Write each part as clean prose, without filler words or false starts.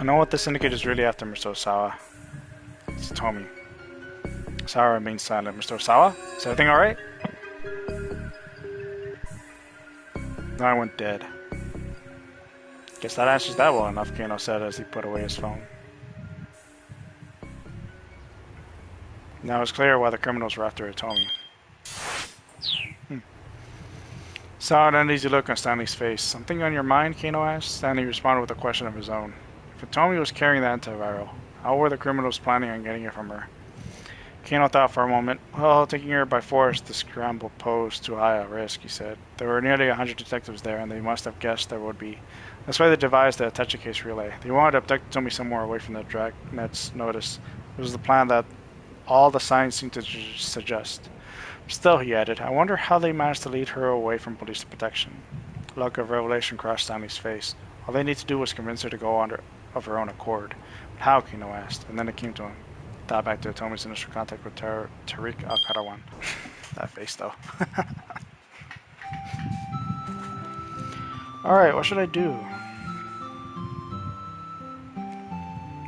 I know what this indicator's really after, Mr. Osawa. It's Tomi. Osawa remains silent. Mr. Osawa? Is everything alright? No, I went dead. Guess that answers that well enough, Kano said as he put away his phone. Now it's clear why the criminals were after Tomi. Saw an uneasy look on Stanley's face. Something on your mind? Kano asked. Stanley responded with a question of his own. If Tomi was carrying the antiviral, how were the criminals planning on getting it from her? Kano thought for a moment. Well, taking her by force, the scramble posed too high a risk, he said. There were nearly 100 detectives there, and they must have guessed there would be. That's why they devised the Attache case relay. They wanted to abduct Tomi somewhere away from the dragnet's notice. It was the plan that all the signs seemed to suggest. Still, he added, I wonder how they managed to lead her away from police protection. A look of revelation crossed Stanley's face. All they need to do was convince her to go of her own accord. But how, Kano asked, and then it came to him. Thought back to Tomi's initial contact with Tariq Al-Karawan. That face, though. Alright, what should I do?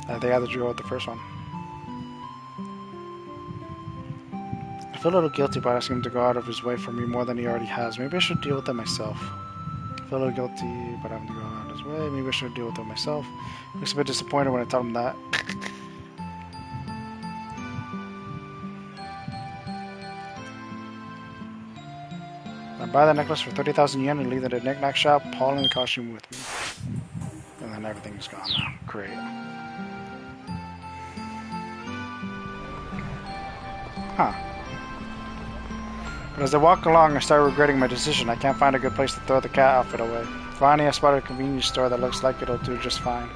I think I had to go with the first one. I feel a little guilty about asking him to go out of his way for me more than he already has. Maybe I should deal with it myself. I feel a little guilty about having to go out of his way. Maybe I should deal with it myself. He was a bit disappointed when I told him that. I buy the necklace for 30,000 yen and leave it at a knick-knack shop, Paul in the costume with me. And then everything's gone now. Great. Huh. But as I walk along, I start regretting my decision. I can't find a good place to throw the cat outfit away. Finally, I spotted a convenience store that looks like it'll do just fine.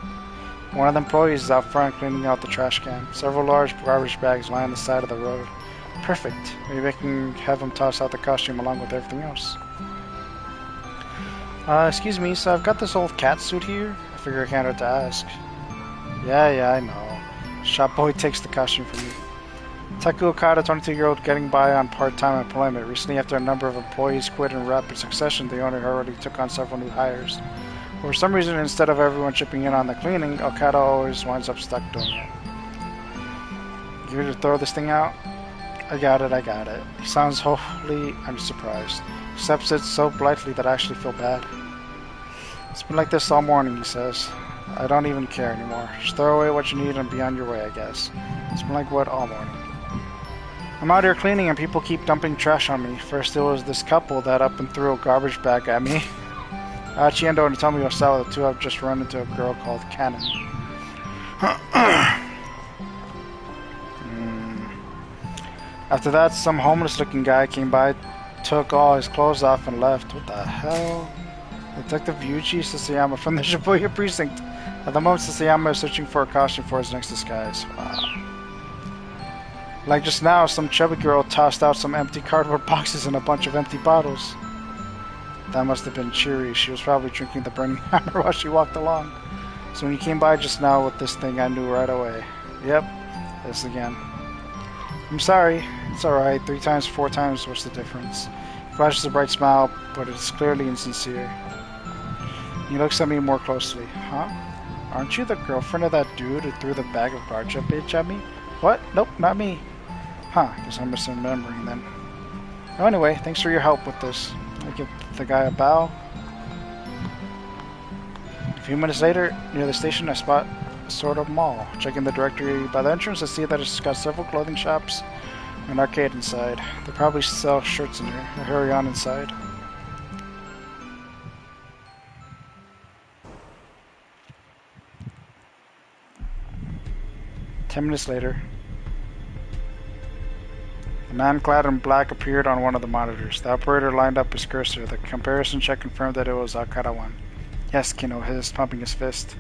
One of the employees is out front cleaning out the trash can. Several large garbage bags lie on the side of the road. Perfect. Maybe I can have him toss out the costume along with everything else. Excuse me, so I've got this old cat suit here. I figure I can't hurt to ask. Yeah, I know. Shop boy takes the costume from me. Taku Okada, 22-year-old, getting by on part-time employment. Recently, after a number of employees quit in rapid succession, the owner already took on several new hires. But for some reason, instead of everyone chipping in on the cleaning, Okada always winds up stuck doing it. You ready to throw this thing out? I got it. He sounds hopefully unsurprised. Accepts it so blithely that I actually feel bad. It's been like this all morning, he says. I don't even care anymore. Just throw away what you need and be on your way, I guess. It's been like what all morning. I'm out here cleaning and people keep dumping trash on me. First it was this couple that up and threw a garbage bag at me. Chiendo and Tomi Osawa, the two have just run into a girl called Kano. After that, some homeless-looking guy came by, took all his clothes off and left. What the hell? Detective Yuji Sasayama from the Shibuya precinct. At the moment, Sasayama is searching for a costume for his next disguise. Wow. Like just now, some chubby girl tossed out some empty cardboard boxes and a bunch of empty bottles. That must have been Cheery. She was probably drinking the burning hammer while she walked along. So when you came by just now with this thing, I knew right away. Yep, this again. I'm sorry. It's alright. 3 times, 4 times, what's the difference? He flashes a bright smile, but it's clearly insincere. He looks at me more closely. Huh? Aren't you the girlfriend of that dude who threw the bag of garbage bitch at me? What? Nope, not me. Huh, guess I'm misremembering then. Oh, anyway, thanks for your help with this. I give the guy a bow. A few minutes later, near the station, I spot a sort of mall. Checking the directory by the entrance, I see that it's got several clothing shops and an arcade inside. They probably sell shirts in here. I hurry on inside. Ten minutes later, a man clad in black appeared on one of the monitors. The operator lined up his cursor. The comparison check confirmed that it was Al-Karawan. Yes, Kano hissed, pumping his fist.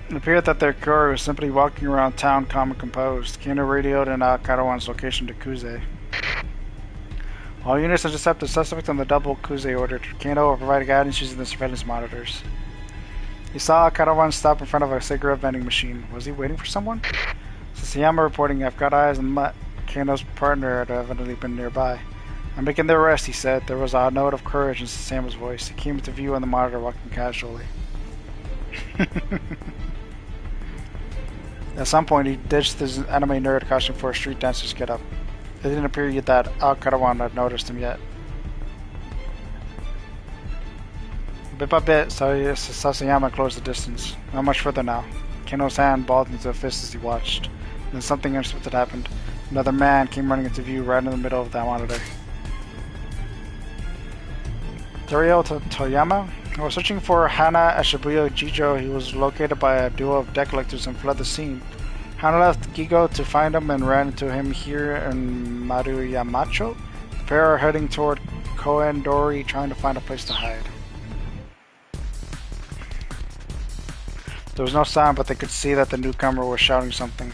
It appeared that their courier was simply walking around town calm and composed. Kano radioed in Al-Karawan's location to Kuze. All units intercepted suspect on the double Kuze ordered. Kano will provide guidance using the surveillance monitors. He saw Al-Karawan stop in front of a cigarette vending machine. Was he waiting for someone? Sasayama reporting, I've got eyes on Mutt. Kano's partner had evidently been nearby. I'm making the arrest, he said. There was a note of courage in Sasayama's voice. He came into view on the monitor, walking casually. At some point, he ditched his anime nerd costume for a street dancer's getup. It didn't appear yet that Al-Karawan had noticed him yet. Bit by bit, Sasayama closed the distance. Not much further now. Kano's hand balled into a fist as he watched. Then something unexpected happened. Another man came running into view right in the middle of that monitor. Dario Toyama? While searching for Hana at Shibuya Jijo, he was located by a duo of debt collectors and fled the scene. Hana left Gigo to find him and ran into him here in Maruyamacho. The pair are heading toward Koendori, trying to find a place to hide. There was no sound, but they could see that the newcomer was shouting something.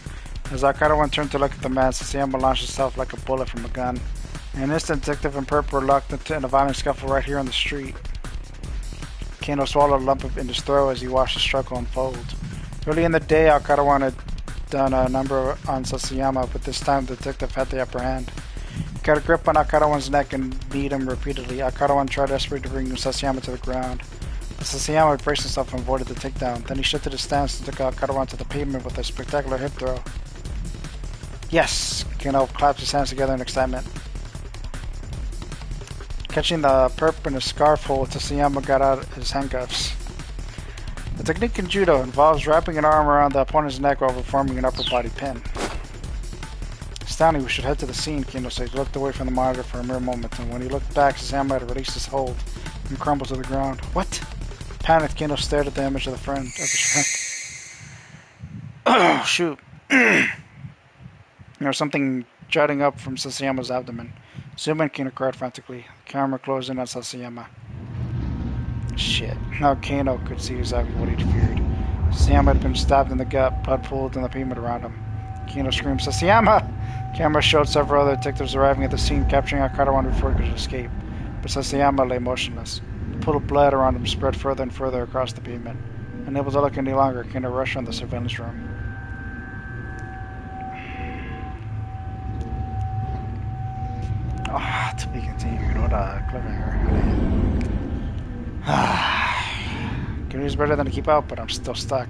As Akarawan turned to look at the man, Sasayama launched himself like a bullet from a gun. In an instant, Detective and Purple were locked in a violent scuffle right here on the street. Kano swallowed a lump in his throat as he watched the struggle unfold. Early in the day, Akarawan had done a number on Sasayama, but this time the detective had the upper hand. He got a grip on Akarawan's neck and beat him repeatedly. Akarawan tried desperately to bring Sasayama to the ground. But Sasayama braced himself and avoided the takedown. Then he shifted his stance and took Akarawan to the pavement with a spectacular hip throw. Yes! Kano clapped his hands together in excitement. Catching the perp in his scarf hole, Sasayama got out his handcuffs. The technique in judo involves wrapping an arm around the opponent's neck while performing an upper body pin. Astounding, we should head to the scene, Kano said. He looked away from the monitor for a mere moment, and when he looked back, Sasayama had released his hold and crumbled to the ground. What? Panicked, Kano stared at the image of his friend. Oh, shoot. There was something jutting up from Sasayama's abdomen. Zoom in, Kano cried frantically. The camera closed in on Sasayama. Shit. Now Kano could see exactly what he'd feared. Sasayama had been stabbed in the gut, blood pooled in the pavement around him. Kano screamed, Sasayama! Camera showed several other detectives arriving at the scene, capturing Akarawan before he could escape. But Sasayama lay motionless. The pool of blood around him spread further and further across the pavement. Unable to look any longer, Kano rushed on the surveillance room. Oh, to be continued. What a cliffhanger. Good news better than to keep out, but I'm still stuck.